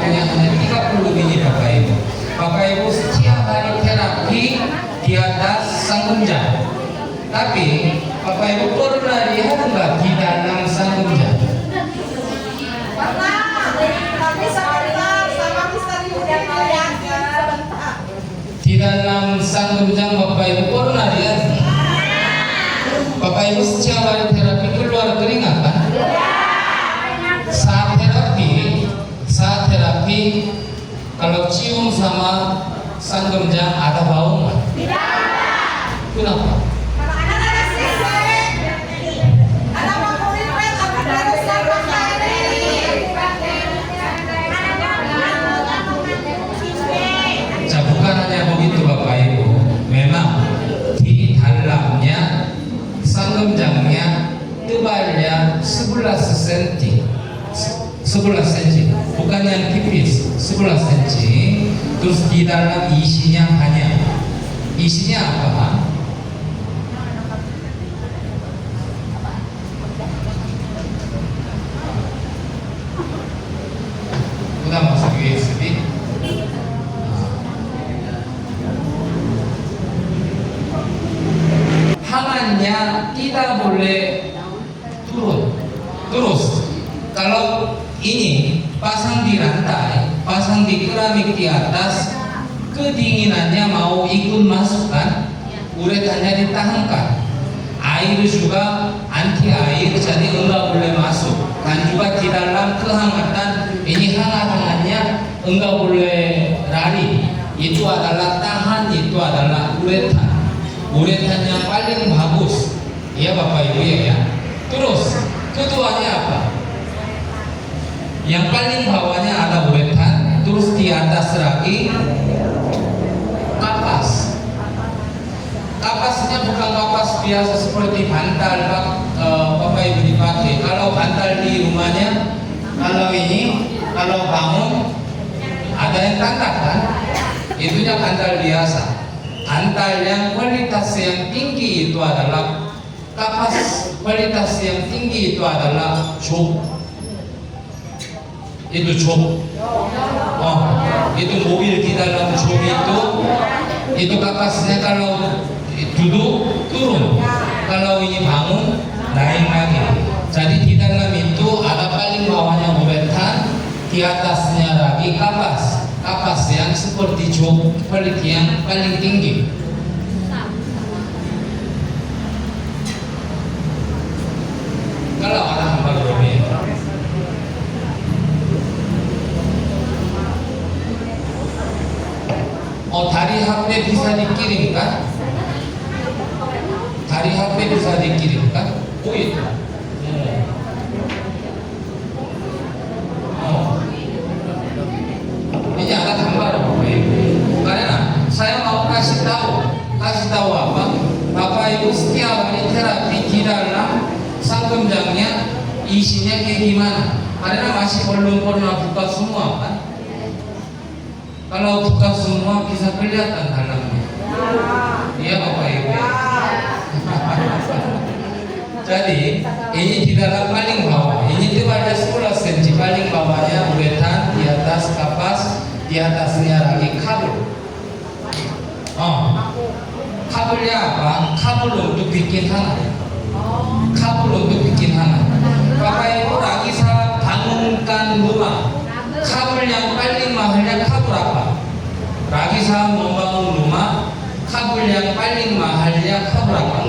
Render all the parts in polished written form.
waktunya hanya 30 menit Bapak Ibu. Bapak Ibu setiap hari terapi di atas sanggunjang. Tapi Bapak Ibu pernah lihat nggak di dalam sanggunjang? Pernah, tapi sebentar sama bisa diudah kalian sebentar. Di dalam sanggunjang Bapak Ibu pernah lihat? Bapak Ibu setiap hari terapi keluar keringat kan? Saat terapi kalau cium sama sanggunjang ada bau nggak? Kenapa? Bukan hanya begitu Bapak Ibu, memang di dalamnya sanggunjangnya tebalnya 11 cm, 11 cm, bukan yang tipis, 11 cm. Terus di dalam isinya apa? Udah masuk USB. Hangatnya tidak boleh turun terus. Kalau ini pasang di rantai, pasang di keramik di atas, kedinginannya mau ikut masuk kan, uretannya ditahankan. Air juga anti air, jadi enggak boleh masuk. Dan juga di dalam kehangatan ini hangat-hangatnya enggak boleh lari. Itu adalah tahan, itu adalah uretan. Uretan yang paling bagus, ya Bapak Ibu ya. Terus keduanya apa? Yang paling bawahnya ada uretan, terus di atas lagi kapas. Kapasnya bukan kapas biasa seperti bantal Bapak Ibu dipakai. Kalau bantal di rumahnya, kalau bangun ada yang tangkap kan? Itunya bantal biasa. Bantal yang kualitas yang tinggi itu adalah kapas, kualitas yang tinggi itu adalah jok. Itu jok. Itu mobil di dalam jok itu kapasnya kalau duduk turun, kalau ini bangun naik lagi. Jadi di dalam itu ada paling bawahnya uretan, di atasnya lagi kapas. Kapas yang seperti jok, kualitas yang paling tinggi. Kalau orang berbeda, dari HP bisa dikirimkan? Dari HP bisa dikirimkan? Oh itu. Ini ada gambar Bapak Ibu. Karena saya mau kasih tahu apa? Bapak Ibu setiap hari terapi di dalam sanggunjangnya isinya kayak gimana? Karena masih belum pernah buka semua kan? Kalau buka semua bisa kelihatan dalamnya. Iya Bapak Ibu. Jadi ini di dalam paling bawah. Ini tebalnya 10 cm, paling bawahnya uretan, di atas kapas, di atasnya lagi kabel. Kabelnya apa? Kabel untuk bikin hangat. Kabel untuk bikin hangat. Bapak Ibu lagi saya bangunkan rumah. Kabel yang paling mahalnya kabel apa? Lagi saya membangun rumah. Kabel yang paling mahalnya kabel apa?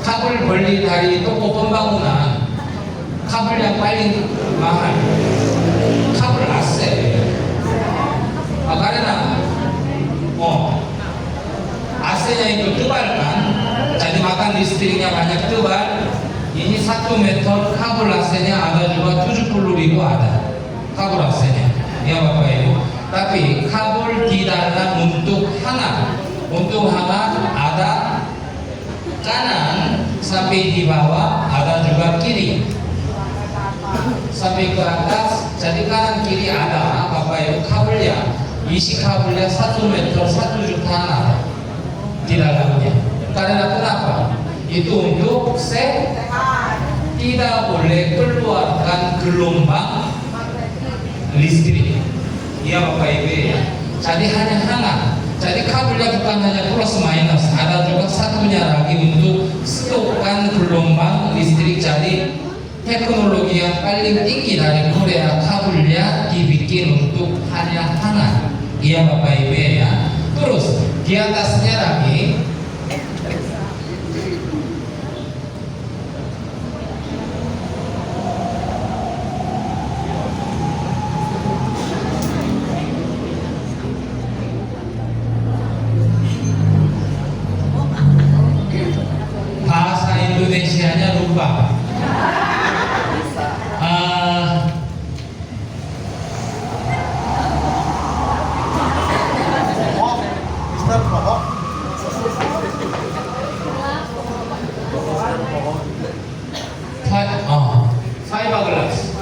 Kabel beli dari toko pembangunan. Kabel yang paling mahal kabel AC. Karena AC-nya itu tebal kan, jadi makan listriknya banyak tebal. Ini 1 meter kabel AC-nya ada juga 70.000 ada kabel AC-nya, ya Bapak Ibu. Tapi kabel di dalam untuk hangat ada kanan sampai di bawah, ada juga kiri sampai ke atas. Jadi kanan kiri ada Bapak Ibu kabelnya. Isi kabelnya 1 meter 1 juta ada di dalamnya. Karena kenapa? Itu untuk tidak boleh keluarkan gelombang listrik. Iya Bapak Ibu ya. Jadi hanya hangat. Jadi kabelnya bukan hanya plus minus, ada juga satunya lagi untuk stokkan gelombang listrik. Jadi teknologi yang paling tinggi dari Korea kabelnya dibikin untuk hanya hangat. Iya Bapak Ibu ya. Terus di atasnya lagi bahasa Indonesianya lupa. Fiberglass.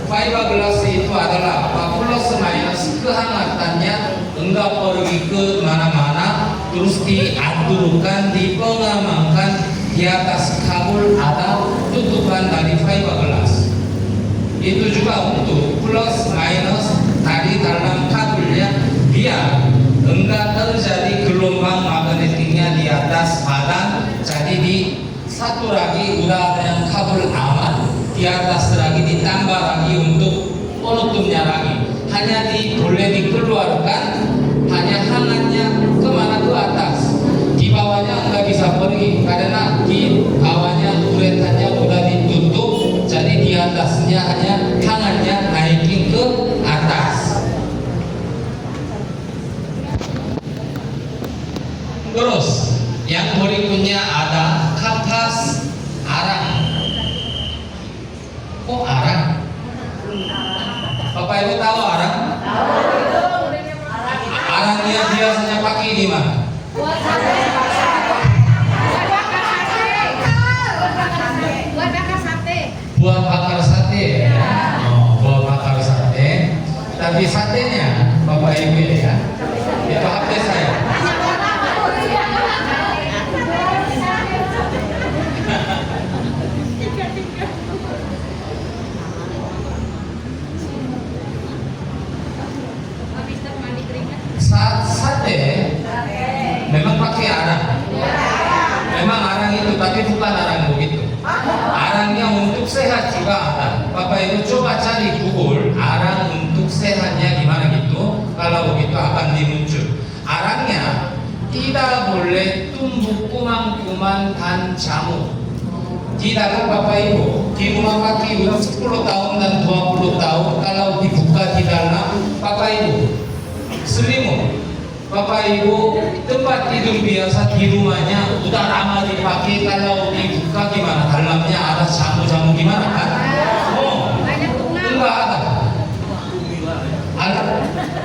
Fiberglass itu adalah apa? Plus minus kehangatannya enggak pergi ke mana-mana, terus diaturkan, dipengamankan di atas kabel ada tutupan dari fiberglass. Itu juga untuk plus minus tadi dalam kabelnya biar enggak terjadi gelombang magnetiknya di atas badan. Jadi di satu lagi udah ada yang kabel aman, di atas lagi ditambah lagi untuk penutupnya lagi. Hanya boleh dikeluarkan, hanya hangatnya kemana ke atas. Di bawahnya nggak bisa pergi karena di bawahnya uretannya udah ditutup. Jadi di atasnya hanya hangatnya naikin ke atas. Terus yang berikutnya ada kapas arang. Oh arang? Bapak Ibu tahu arang? Arangnya biasanya pakai di mana? Buat sate. Buat bakar sate. Buat bakar sate. Oh, buat bakar sate. Tapi satenya Bapak Ibu ya, itu HP saya. Sate memang pakai arang. Memang arang itu, tapi bukan arang begitu. Arangnya untuk sehat juga ada. Bapak Ibu coba cari Google arang untuk sehatnya gimana gitu. Kalau begitu akan dimuncul. Arangnya tidak boleh tumbuh kuman-kuman dan jamur. Di dalam Bapak Ibu di rumah kaki udah 10 tahun dan 20 tahun kalau dibuka di dalam Bapak Ibu selimut, Bapak Ibu tempat tidur biasa di rumahnya udah lama dipakai, kalau dibuka gimana? Dalamnya ada jamu-jamu gimana kan? Oh, enggak ada.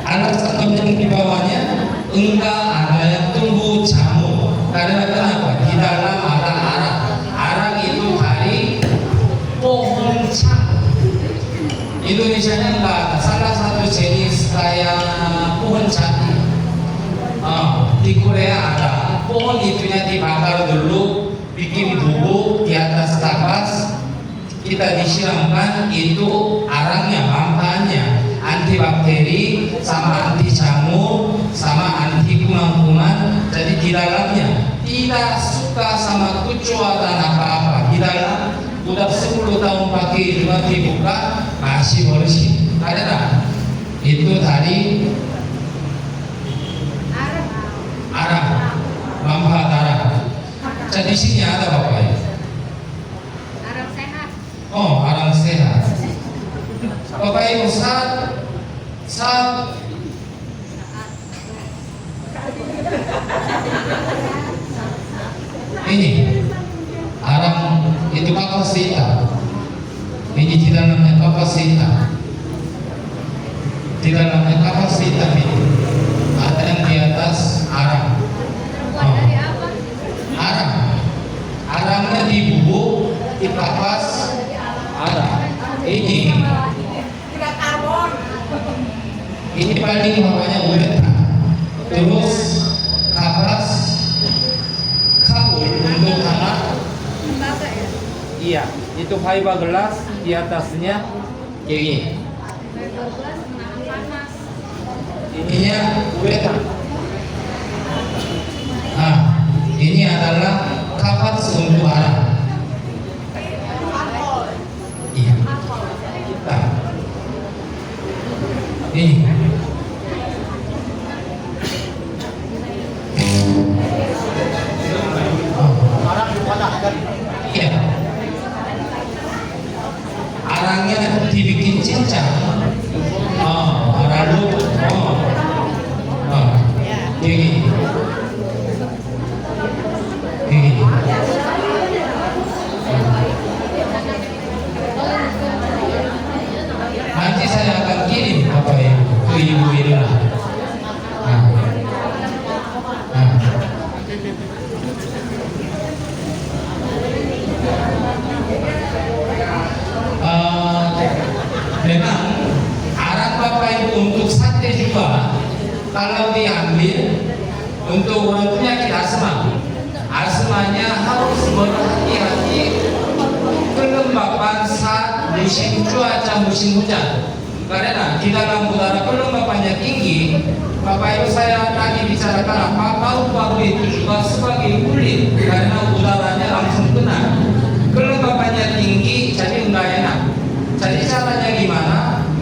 Anak satu yang di bawahnya enggak ada yang tumbuh jamur. Karena kenapa? Di dalam ada arang. Arang itu dari pohon cang. Indonesianya enggak ada. Salah satu jenis kayak pohon jati. Di Korea ada. Pohon itunya dibakar dulu, bikin bubuk di atas kapas, kita disiramkan, itu arangnya, manfaatnya antibakteri, sama anti jamur, sama anti kuman-kuman. Jadi di dalamnya tidak suka sama kecoa dan apa-apa. Di dalam udah 10 tahun pakai juga dibuka masih bersih. Ada itu tadi arang, manfaat arang. Jadi sini ada Bapak Ibu. Arang sehat. Oh, arang sehat. Bapak Ibu saat ini arang itu kapasitas. Ini di dalamnya kapasitas. Di dalamnya kapasitas ini ada yang di atas arang. Dari apa? Arang. Arangnya dibubuk, dikapas. Ada. Ini Tidak karbon. ini paling bawahnya uretan. Terus kapas kabel untuk hangat. Lembaga ya. Iya, itu fiberglass, di atasnya kayak gini. menahan panas. Ininya weta. Nah, ini adalah kapat untuk arah. Iya. Nah, ini. Iya. Arangnya dibikin cincang. Lalu, ini. Nanti saya akan kirim Bapak Ibu ke ibu ini lah. Memang arang Bapak Ibu untuk sate juga kalau diambil untuk orang penyakit asma, asmanya harus berhati-hati kelembapan saat musim cuaca musim hujan. Karena di dalam udara kelembapannya tinggi, Bapak Ibu saya tadi bicarakan apa, paru-paru itu juga sebagai kulit karena udaranya langsung kena. Kelembapannya tinggi jadi enggak enak. Jadi caranya gimana?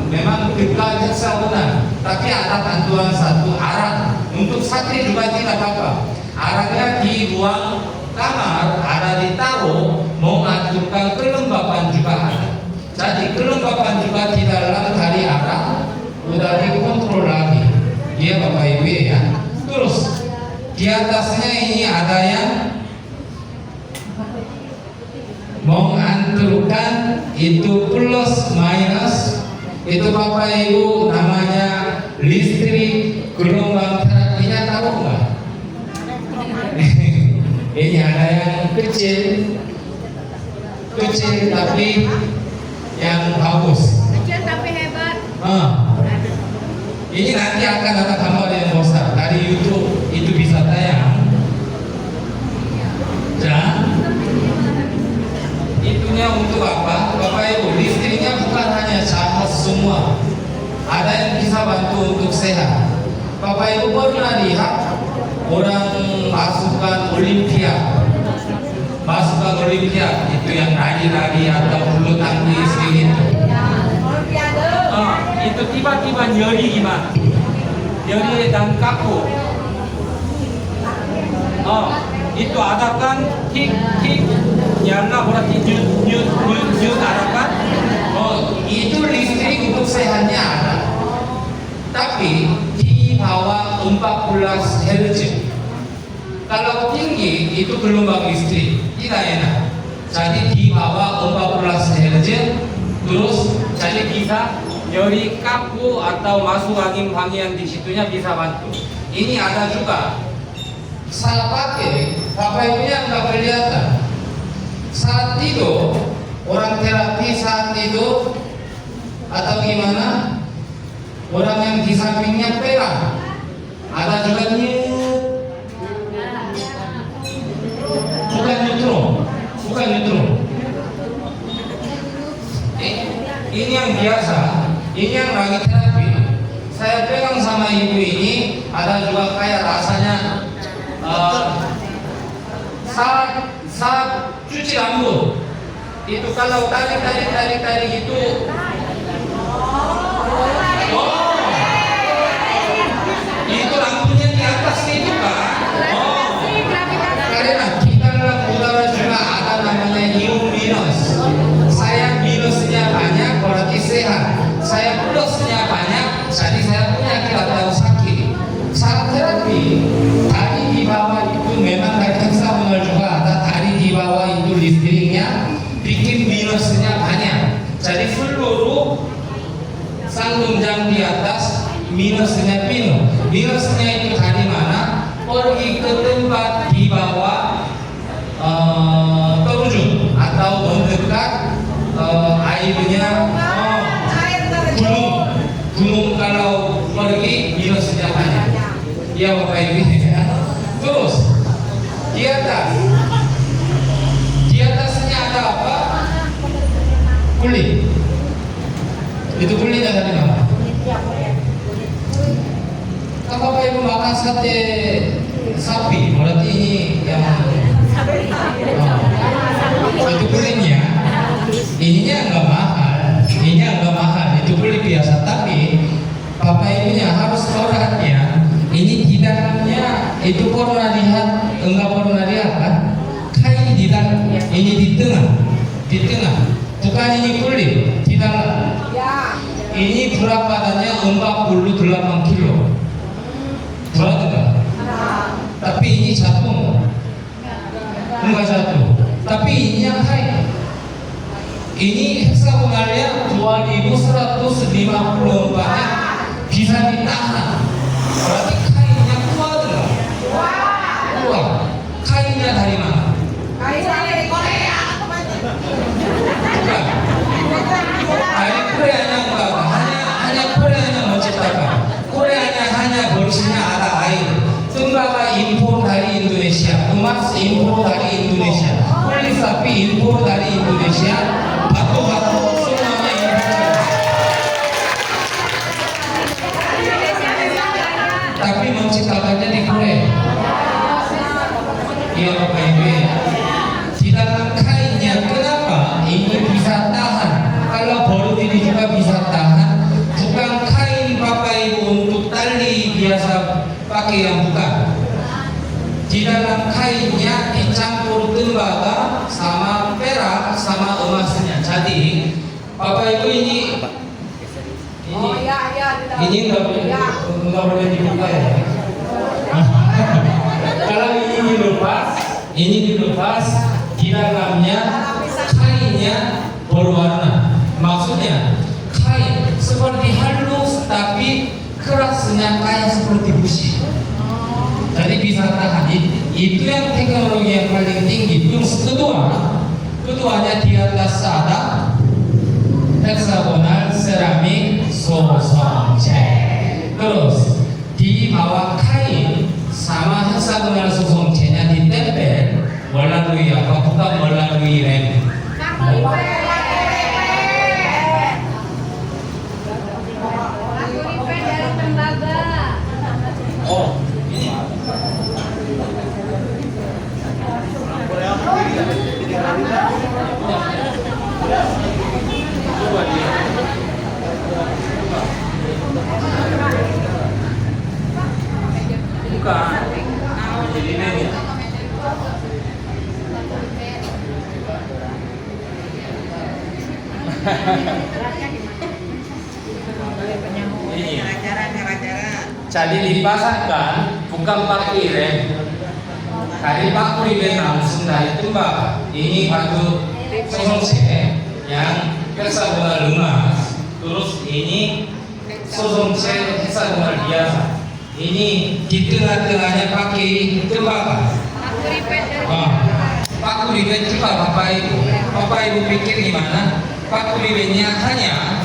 Memang belajar sauna, tapi ada bantuan satu arang untuk sate juga tidak apa-apa. Arangnya di ruang kamar ada ditaruh, mau aturkan kelembapan juga ada. Jadi kelembapan juga tidak dalam dari arang, udah dikontrol lagi. Iya Bapak Ibu ya. Terus di atasnya ini ada yang mengaturkan itu plus minus, itu Bapak Ibu namanya listrik gelombang terapinya, tahu nggak? Ini ada yang kecil tapi yang bagus. Kecil tapi hebat. Ini nanti akan ada gambar yang besar dari YouTube, itu bisa tayang. Itunya untuk apa? Bapak Ibu, listriknya bukan hanya cahas semua, ada yang bisa bantu untuk sehat. Bapak Ibu pernah lihat orang masukkan Olimpiade itu yang lari-lari atau bulu tangkis gitu. Itu tiba-tiba nyeri gimana? Nyeri dan kaku. Itu ada kan tik yang berarti jut ada kan? Itu listrik untuk sehatnya ada. Tapi di bawah 14 Hz. Kalau tinggi itu gelombang listrik tidak enak. Jadi di bawah 14 Hz terus jadi bisa nyeri kaku atau masuk angin bagian di situnya bisa bantu. Ini ada juga. Saya pakai, Bapak Ibu yang nggak kelihatan. Saat tidur, orang terapi saat tidur atau gimana, orang yang di sampingnya pegang. Ada juga bukan neutron. Ini yang biasa, ini yang lagi terapi. Saya pegang sama ibu ini, ada juga kayak rasanya saat cuci rambut itu kalau tarik itu itu rambutnya di atas itu kan. Karena kita dalam udara juga ada namanya new minus. Saya minusnya banyak berarti sehat, saya plusnya banyak jadi saya punya atau sakit. Saat terapi tadi di bawah itu memang tidak bisa benar juga ada tadi di bawah itu listriknya bikin minusnya banyak. Jadi seluruh sanggung jam di atas minusnya penuh. Minusnya itu dari mana? Pergi ke tempat di bawah terjun atau mendekat airnya gunung kalau pergi minusnya banyak. Ya Bapak Ibu ya. Terus di atasnya ada apa? Kulit. Itu kulitnya dari mana? Kan Bapak Ibu makan sate sapi, berarti ini yang itu kulitnya, ininya nggak mahal, itu beli biasa. Tapi Bapak Ibunya harus perhatian, ini di dalamnya itu pernah lihat, enggak pernah lihat kan? Kain di dalam, ini di tengah, bukan ini kulit di dalam. Ini berat badannya 48 kilo. Berat enggak? Tapi ini jatuh enggak jatuh. Tapi ini yang kain. Ini heksagonalnya 2154 nya bisa ditahan. Berarti kainnya kuat enggak? Kuat. Kainnya dari mana? Dari Korea. Bukan. Dari Koreanya enggak. Hanya Koreanya menciptakan. Koreanya hanya bersihnya ada air. Tembaga impor dari Indonesia, emas impor dari Indonesia, kulit sapi impor dari Indonesia, batu-batu semuanya impor. Tapi menciptakannya di Korea. Iya Bapak Ibu. Di dalam kainnya, kenapa ini bisa tahan? Kalau baru ini juga bisa tahan. Bukan kain Bapak Ibu untuk tali biasa pakai, yang bukan. Di dalam kainnya dicampur tembaga sama perak sama emasnya. Jadi Bapak Ibu ini nggak boleh dibuka ya. Kalau ini dilepas, di dalamnya kainnya berwarna. Maksudnya kain seperti halus tapi kerasnya kayak seperti besi. Jadi bisa tahan. Itu yang teknologi yang paling tinggi. Terus keduanya di atas ada heksagonal seramik 소성체. Terus di bawah kain sama heksagonal 소성체nya ditempel melalui apa? Bukan melalui rem. Dari tembaga. Oh, ini. Bukan. Jadi ini. Ini. Jadi dipasangkan bukan pakai rem. Dari paku rem langsung dari tembaga. Ini batu sosongce yang heksagonal emas. Terus ini sosongce heksagonal biasa. Ini di tengah-tengahnya pakai tembaga. Paku ribet juga Bapak Ibu. Bapak Ibu pikir gimana? Paku ribetnya hanya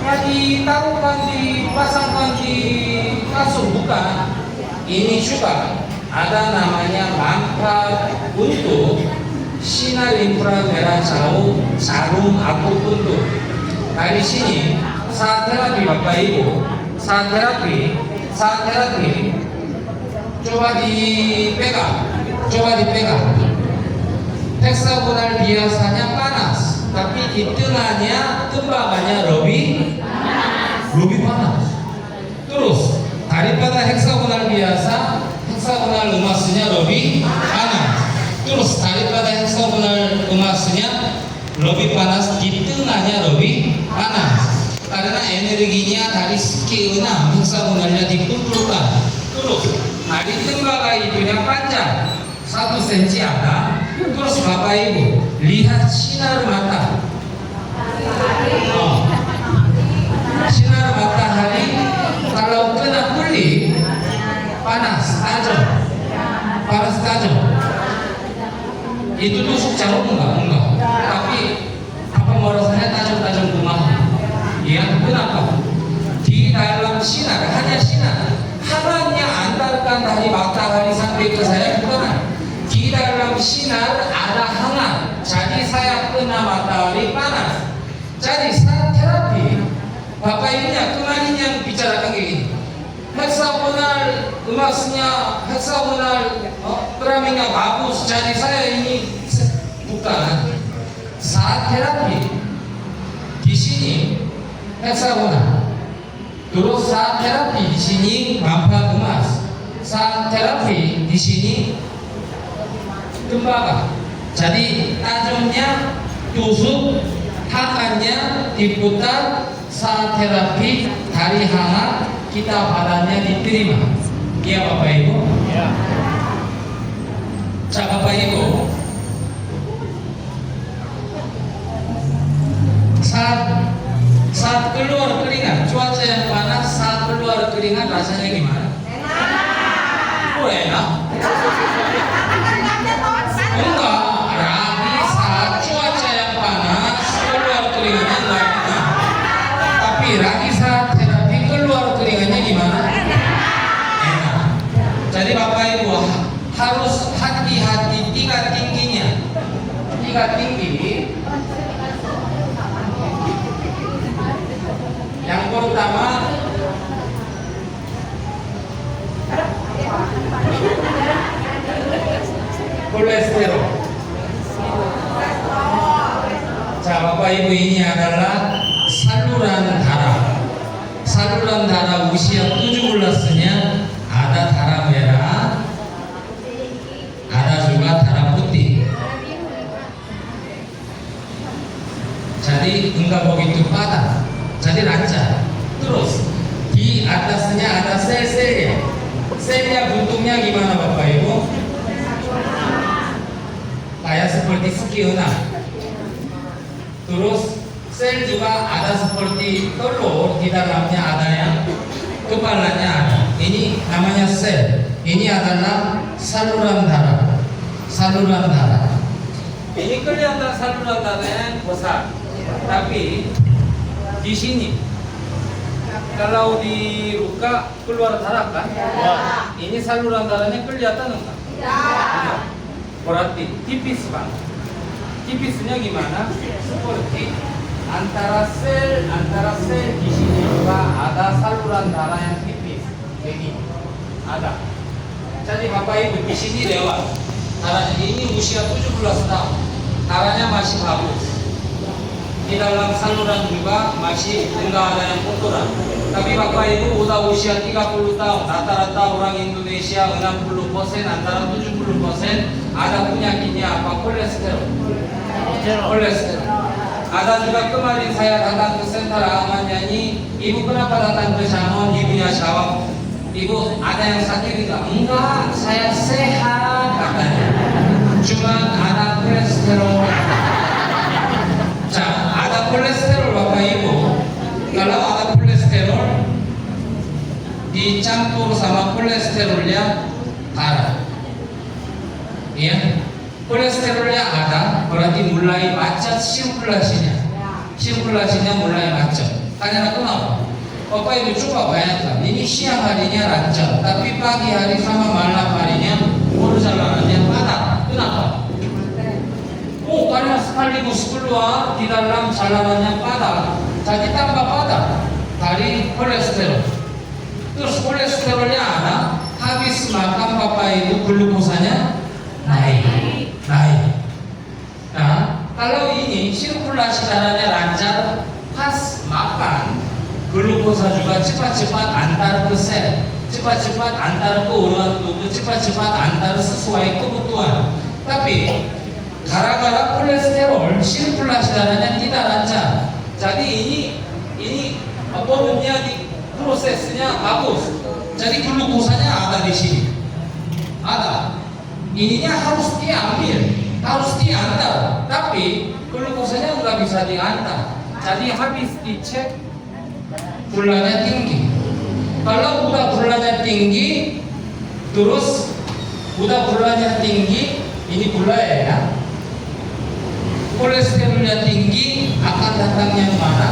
ditaruhkan, dipasangkan di kasur, bukan. Ini juga ada namanya mangkat untuk sinar inframerah jarum aku untuk. Dari sini saat terapi Bapak Ibu, saat terapi coba dipegang. Heksagonal biasanya panas, tapi di tengahnya tembaganya lebih panas. Terus daripada heksagonal biasa, heksagonal emasnya lebih panas. Terus daripada heksagonal emasnya lebih panas, di tengahnya lebih panas. Karena energinya dari segi 6 heksagonalnya dikumpulkan. Terus dari tembaga itunya panjang 1 cm ada. Terus Bapak Ibu lihat sinar mata. Sinar matahari kalau kena kulit panas tajam. Itu tusuk jarum enggak. Tapi apa rasanya tajam kumaha? Ya, kenapa? Di dalam sinar, hanya antarkan dari matahari sampai ke saya, bukan. Di dalam sinar ada hangat, jadi saya kena matahari panas. Jadi saat terapi, Bapak Ibunya kemarin yang bicarakan gini, heksagonal emasnya, heksagonal keramiknya bagus, jadi saya ini bukan. Saat terapi di sini heksagonal, terus saat terapi di sini manfaat emas, saat terapi di sini tembaga. Jadi tajamnya tusuk, tangannya diputar, saat terapi hari hangat kita badannya diterima. Iya Bapak Ibu? Ya. Bapak Ibu, saat keluar keringat, cuaca yang panas, saat keluar keringat rasanya gimana? Enak. Oh enak? Enggak, Rabi saat cuaca yang panas keluar keringatnya enggak enak. Tapi Rabi saat terapi keluar keringatnya gimana? Enak. Jadi Bapak Ibu harus hati-hati tingkat tingginya. Tingkat tinggi. Yang pertama kolesterol. Bapak Ibu, ini adalah saluran darah. Saluran darah usia 17-nya ada darah merah, ada juga darah putih. Jadi enggak begitu padat, jadi lancar. Terus di atasnya ada sel-selnya. Selnya bentuknya gimana Bapak Ibu? Kayak seperti skiona. Terus sel juga ada seperti telur, di dalamnya ada yang kepalanya ada. Ini namanya sel. Ini adalah saluran darah. Saluran darah. Ini kelihatan saluran darahnya besar. Tapi di sini kalau dibuka keluar darah kan? Ini saluran darahnya kelihatan enggak? Berarti tipis banget. Tipisnya gimana? Seperti antara sel di sini juga ada saluran darah yang tipis. Begini. Ada. Jadi Bapak Ibu di sini lewat. Darahnya ini usia 17 tahun. Darahnya masih bagus. Di dalam saluran juga masih enggak ada yang kotoran. Tapi Bapak Ibu udah usia 30 tahun, rata-rata orang Indonesia 60% antara 70% ada penyakitnya apa? Kolesterol. Kolesterol. Ada juga kemarin saya datang ke sentra aman nyanyi, ibu kenapa datang ke sana? Ibunya jawab, ibu ada yang sakit enggak? Enggak, saya sehat katanya. Cuma ada kolesterol. Ada kolesterol Bapak Ibu. Kalau ada kolesterol dicampur sama kolesterolnya darah. Ya, kolesterolnya ada, berarti mulai macet sirkulasinya. Sirkulasinya mulai macet. Karena kenapa? Bapak Ibu coba bayangkan, ini siang harinya lancar, tapi pagi hari sama malam harinya perjalanannya padat. Kenapa? Oh, karena sekaligus keluar di dalam jalanannya padat, jadi tambah padat dari kolesterol. Terus kolesterolnya ada, habis makan Bapak Ibu glukosanya naik. Nah, kalau ini sirkulasi darahnya lancar, pas makan glukosa juga cepat-cepat antar ke sel, cepat-cepat antar ke organ tubuh, cepat-cepat antar sesuai kebutuhan. Tapi gara-gara kolesterol sirkulasi darahnya tidak lancar. Jadi ini volumenya di prosesnya bagus. Jadi glukosanya ada di sini. Ada. Ininya harus diambil, harus diantar. Tapi glukosanya nggak bisa diantar. Jadi habis dicek gulanya tinggi. Kalau udah gulanya tinggi, terus udah gulanya tinggi, ini gula ya. Kolesterolnya tinggi, akan datang yang mana?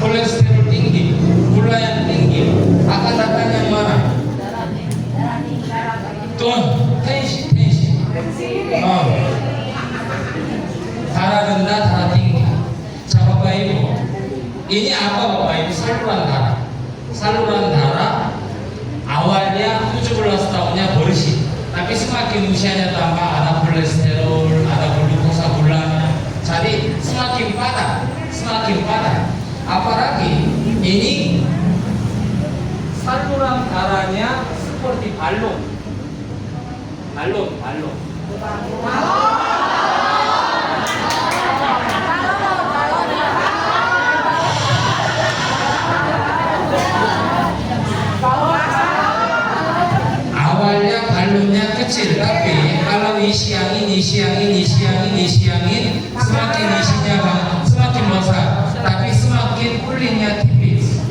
Kolesterol tinggi, gula yang tinggi, akan datang yang mana? Tuh, tensi. Darah rendah, darah tinggi. Bapak Ibu, ini apa Bapak Ibu? Saluran darah. Tapi semakin usianya tambah, ada kolesterol, ada glukosa gula, jadi semakin padat, semakin padat. Apalagi ini saluran darahnya seperti balon. Awalnya balonnya kecil, tapi kalau disiangin, semakin isinya semakin besar, tapi semakin kulitnya tipis.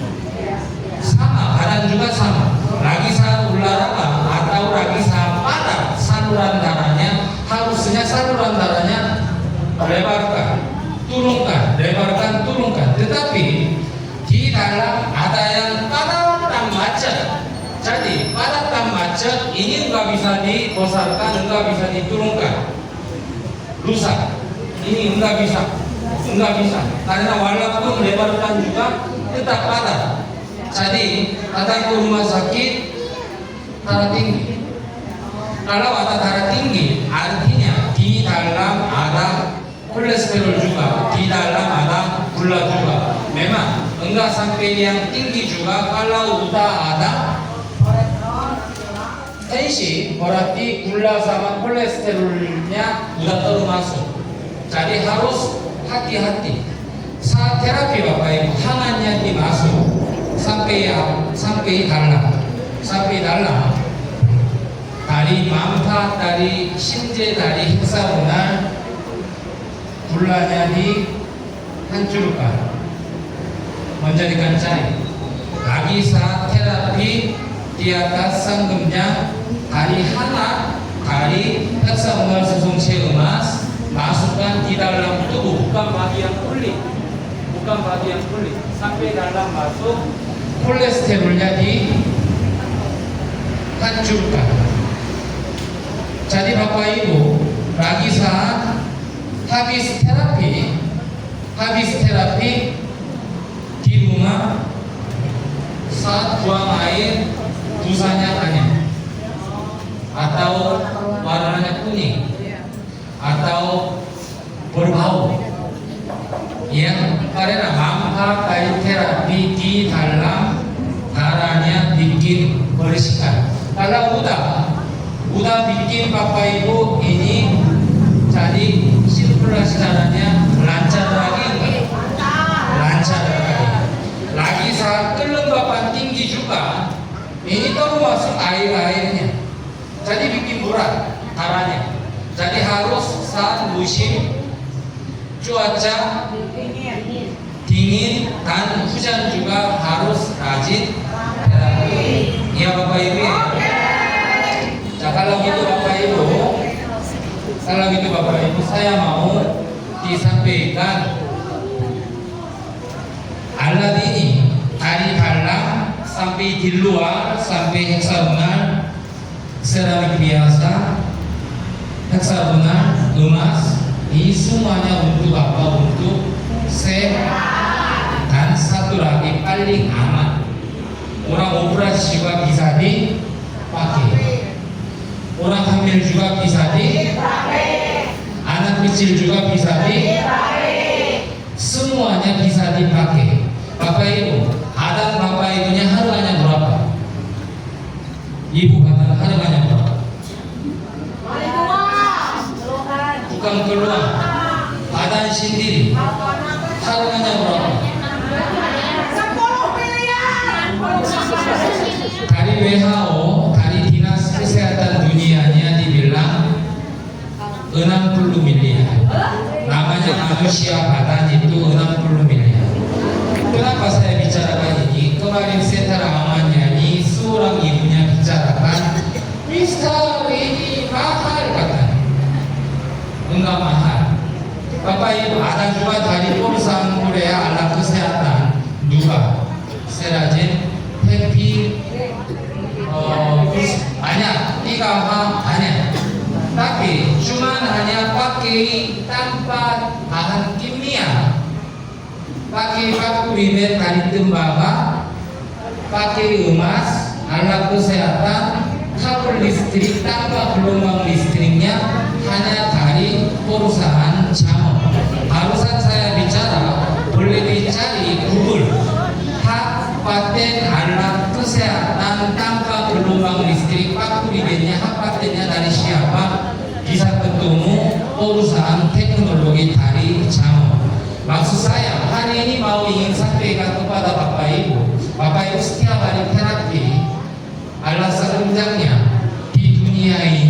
Sama, badan juga sama. Lagi saat olahraga atau lagi saat padat, saluran darahnya harusnya saluran darahnya lebarkan, turunkan. Tetapi di dalam ada yang padat dan macet. Jadi padat dan macet ini enggak bisa dibesarkan, enggak bisa diturunkan, rusak. Ini enggak bisa, karena walaupun lebarkan juga tetap padat. Jadi datang ke rumah sakit darah tinggi. Kalau ada darah tinggi, artinya di dalam ada kolesterol juga, di dalam ada gula juga. Memang enggak sampai yang tinggi juga. Kalau udah ada tensi, berarti gula sama kolesterolnya udah termasuk. Jadi harus hati-hati. Saat terapi Bapak Ibu, tangannya dimasuk sampai dalam. Dari manfaat, dari 심제, dari hexagonal gulanya dihancurkan, menjadikan cair. Lagi saat terapi di atas sanggumnya dari hexagonal se송체 emas masukkan di dalam tubuh, bukan bagian kulit, sampai dalam masuk, kolesterolnya dihancurkan. Jadi Bapak Ibu, lagi saat habis terapi di rumah, saat buang air busanya banyak atau warnanya kuning atau berbau, yang karena manfaat dari terapi di dalam darahnya bikin bersihkan. Kalau udah bikin Bapak Ibu ini jadi sirkulasi darahnya lancar lagi. Lagi saat kelembapan tinggi juga, ini termasuk airnya, jadi bikin berat darahnya. Jadi harus saat musim cuaca dingin dan hujan juga harus rajin terapi. Ya Bapak Ibu ya. Nah, kalau gitu Bapak Ibu, saya mau disampaikan alat ini dari dalam sampai di luar, sampai hexagonal seramik biasa, hexagonal emas, ini semuanya untuk apa? Untuk sehat. Dan satu lagi paling aman, orang operasi juga bisa dipakai, orang hamil juga bisa dipakai, anak kecil juga bisa dipakai, semuanya bisa dipakai. Bapak Ibu, adat Bapak Ibunya harganya berapa? Ibu kata harganya berapa? Bukan keluar, badan sendiri. Harganya berapa? 10 miliar. Dari WHO, dari Dinas Kesehatan Dunianya dibilang 60 miliar. Namanya manusia badan itu 60 miliar. Kenapa saya bicarakan ini? Kemarin Sentra Amannya ini seorang ibunya bicarakan, Mister ini mahal katanya. Enggak mahal. Bapak Ibu, ada juga dari perusahaan Korea alat kesehatan juga, Seragen, Happy, banyak, 3H banyak. Tapi cuma hanya pakai tanpa bahan kimia, pakai baku bibit dari tembaga, pakai emas, alat kesehatan, kabel listrik tanpa gelombang listriknya hanya dari perusahaan Jamon. Barusan saya bicara, boleh dicari Google hak paten alat kesehatan tanpa gelombang listrik, pakulidennya hak patennya dari siapa, bisa ketemu perusahaan teknologi dari Jamon. Maksud saya hari ini mau ingin sampaikan kepada Bapak Ibu setiap hari terapi alasan undangnya di dunia ini